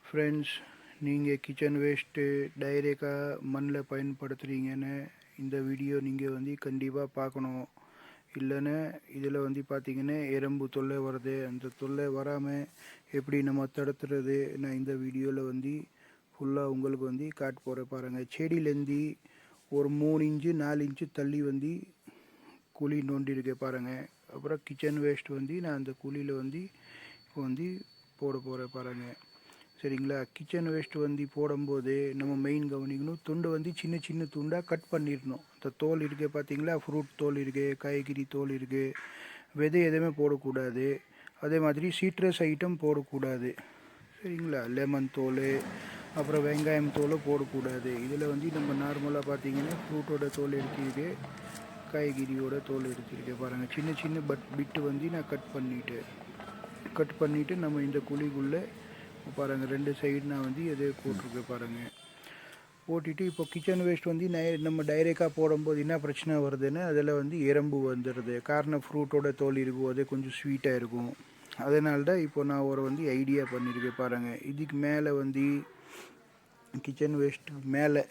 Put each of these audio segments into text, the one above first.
Friends, நீங்கள் kitchen waste டைரெக்டாக மண்ணில் பயன்படுத்துகிறீங்கன்னு இந்த வீடியோ நீங்கள் வந்து கண்டிப்பாக பார்க்கணும். இல்லைன்னா இதில் வந்து பார்த்தீங்கன்னா எறும்பு தொல்லை வருது. அந்த தொல்லை வராமல் எப்படி நம்ம தடுத்துறது, நான் இந்த வீடியோவில் வந்து ஃபுல்லாக உங்களுக்கு வந்து காட்ட போகிறேன். பாருங்கள், செடியிலேருந்து ஒரு 3 இன்ச்சு 4 இன்ச்சு தள்ளி வந்து குழி நோண்டியிருக்கேன் பாருங்கள். அப்புறம் கிச்சன் வேஸ்ட் வந்து நான் அந்த குழியில் வந்து இப்போ வந்து போட போகிறேன் பாருங்கள். சரிங்களா? கிச்சன் வேஸ்ட் வந்து போடும்போது நம்ம மெயின் கவனிக்கணும், துண்டு வந்து சின்ன சின்ன துண்டாக கட் பண்ணிடணும். இந்த தோல் இருக்குது பார்த்தீங்களா, ஃப்ரூட் தோல் இருக்குது, காய்கறி தோல் இருக்குது, விதை எதுவுமே போடக்கூடாது. அதே மாதிரி சிட்ரஸ் ஐட்டம் போடக்கூடாது. சரிங்களா? லெமன் தோல், அப்புறம் வெங்காயம் தோல் போடக்கூடாது. இதில் வந்து நம்ம நார்மலாக பார்த்தீங்கன்னா ஃப்ரூட்டோட தோல் எடுத்திருக்கு, காய்கறியோட தோல் எடுத்திருக்கேன் பாருங்கள். சின்ன சின்ன பிட்டு வந்து நான் கட் பண்ணிவிட்டு நம்ம இந்த குழிக்குள்ளே பாருங்கள் 2 சைடு நான் வந்து எதே போட்டிருக்கேன் பாருங்கள். போட்டுட்டு இப்போ கிச்சன் வேஸ்ட் வந்து நம்ம டைரெக்டாக போடும்போது என்ன பிரச்சனை வருதுன்னு, அதில் வந்து எறும்பு வந்துடுது. காரணம் ஃப்ரூட்டோட தோல் இருக்கும், அது கொஞ்சம் ஸ்வீட்டாக இருக்கும். அதனால தான் இப்போ நான் ஒரு வந்து ஐடியா பண்ணியிருக்கேன் பாருங்கள். இதுக்கு மேலே வந்து கிச்சன் வேஸ்ட்டுக்கு மேலே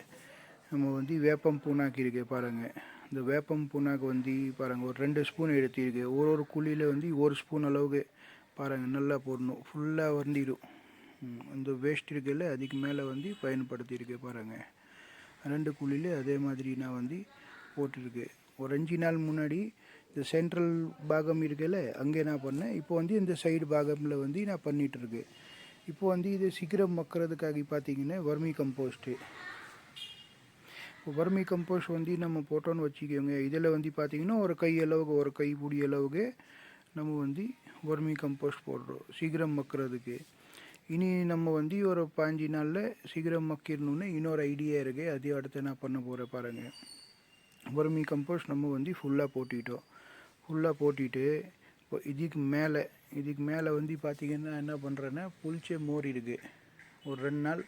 நம்ம வந்து வேப்பம் புண்ணாக்கு இருக்கேன் பாருங்கள். இந்த வேப்பம் புண்ணாக்கு வந்து பாருங்கள் ஒரு 2 ஸ்பூன் எடுத்திருக்கேன். ஒரு குழியில் வந்து 1 ஸ்பூன் அளவுக்கு பாருங்கள் நல்லா போடணும். ஃபுல்லாக வந்துடும். இந்த வேஸ்ட் இருக்குல்ல, அதுக்கு மேலே வந்து பயன்படுத்தியிருக்கேன் பாருங்கள். 2 குழியில் அதே மாதிரி நான் வந்து போட்டிருக்கேன். ஒரு 5 நாள் முன்னாடி இந்த சென்ட்ரல் பாகம் இருக்குல்ல, அங்கே நான் பண்ணேன். இப்போ வந்து இந்த சைடு பாகமில் வந்து நான் பண்ணிகிட்ருக்கேன். இப்போ வந்து இது சீக்கிரம் மக்கிறதுக்காக பார்த்தீங்கன்னா வர்மி கம்போஸ்ட்டு. இப்போ வர்மி கம்போஸ்ட் வந்து நம்ம போட்டோன்னு வச்சுக்கோங்க. இதில் வந்து பார்த்திங்கன்னா ஒரு கை அளவுக்கு, ஒரு கை பிடி அளவுக்கு நம்ம வந்து வர்மி கம்போஸ்ட் போடுறோம் சீக்கிரம் மக்கிறதுக்கு. இனி நம்ம வந்து ஒரு 15 நாளில் சீக்கிரம் மக்கிடணுன்னு இன்னொரு ஐடியா இருக்குது. அதையும் அடுத்து நான் பண்ண போகிறேன் பாருங்கள். வர்மி கம்போஸ்ட் நம்ம வந்து ஃபுல்லாக போட்டிட்டு இப்போ இதுக்கு மேலே வந்து பார்த்திங்கன்னா என்ன பண்ணுறேன்னா, புளிச்ச மோர் இருக்குது, ஒரு 2 நாள்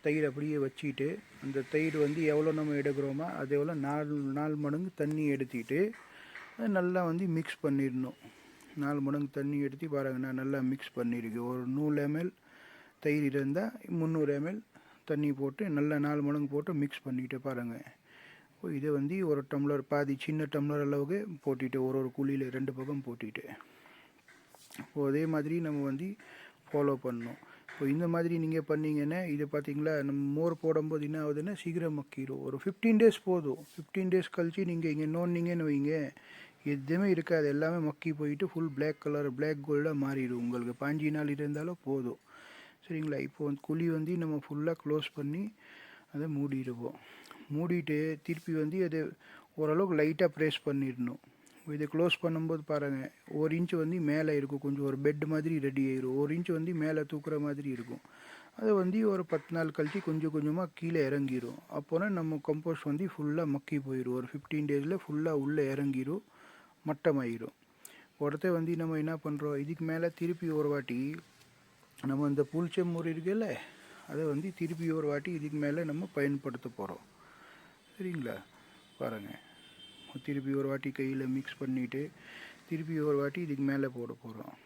தயிர் அப்படியே வச்சுட்டு, அந்த தயிர் வந்து எவ்வளோ நம்ம எடுக்கிறோமோ அது எவ்வளோ 4 மடங்கு தண்ணி எடுத்துக்கிட்டு நல்லா வந்து மிக்ஸ் பண்ணிடணும். 4 மடங்கு தண்ணி எடுத்து பாருங்கள், நான் நல்லா மிக்ஸ் பண்ணியிருக்கேன். ஒரு 100 ml தயிர் இருந்தால் 300 ml தண்ணி போட்டு நல்லா 4 மடங்கு போட்டு மிக்ஸ் பண்ணிவிட்டு பாருங்கள். இப்போ இதை வந்து ஒரு டம்ளர், பாதி சின்ன டம்ளர் அளவுக்கு போட்டுட்டு ஒரு குழியில் 2 பக்கம் போட்டுட்டு, இப்போது அதே மாதிரி நம்ம வந்து ஃபாலோ பண்ணணும். இப்போ இந்த மாதிரி நீங்கள் பண்ணிங்கன்னா இது பார்த்திங்களா, நம்ம மோர் போடும்போது என்ன ஆகுதுன்னா சீக்கிரம் மக்கிடும். ஒரு 15 days போதும். 15 days கழிச்சு நீங்கள் இங்கே நோண்டிங்கன்னு வைங்க, எதுவுமே இருக்காது, எல்லாமே மக்கி போயிட்டு ஃபுல் பிளாக் கோல்டாக மாறிடும். உங்களுக்கு 15 நாள் இருந்தாலும் போதும். சரிங்களா? இப்போ வந்து குழி வந்து நம்ம ஃபுல்லாக க்ளோஸ் பண்ணி அதை மூடிட்டு திருப்பி வந்து அது ஓரளவுக்கு லைட்டாக ப்ரெஸ் பண்ணிடணும். இதை க்ளோஸ் பண்ணும்போது பாருங்கள், 1 இன்ச்சு வந்து மேலே இருக்கும், கொஞ்சம் ஒரு பெட் மாதிரி ரெடி ஆயிடும். 1 இன்ச்சு வந்து மேலே தூக்குற மாதிரி இருக்கும். அதை வந்து ஒரு 10 நாள் கழிச்சு கொஞ்சம் கொஞ்சமாக கீழே இறங்கிடும். அப்போனா நம்ம கம்போஸ்ட் வந்து ஃபுல்லாக மக்கி போயிடும். ஒரு 15 days ஃபுல்லாக உள்ளே இறங்கிடும், மட்டமாயிடும். உடனே வந்து நம்ம என்ன பண்ணுறோம், இதுக்கு மேலே திருப்பி ஒரு வாட்டி நம்ம இந்த புளிச்ச மோர் இருக்குல்ல, அதை வந்து திருப்பி ஒரு வாட்டி இதுக்கு மேலே நம்ம பயன்படுத்த போகிறோம். சரிங்களா? பாருங்கள், திருப்பி ஒரு வாட்டி கையில் மிக்ஸ் பண்ணிவிட்டு திருப்பி ஒரு வாட்டி இதுக்கு மேலே போட போகிறோம்.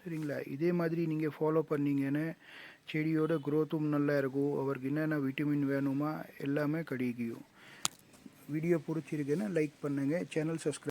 சரிங்களா? இதே மாதிரி நீங்கள் ஃபாலோ பண்ணிங்கன்னா செடியோட க்ரோத்தும் நல்லா இருக்கும். அவருக்கு என்னென்ன விட்டமின் வேணுமா எல்லாமே கிடைக்கும். வீடியோ பிடிச்சிருக்குன்னா லைக் பண்ணுங்கள், சேனல் சப்ஸ்கிரைப்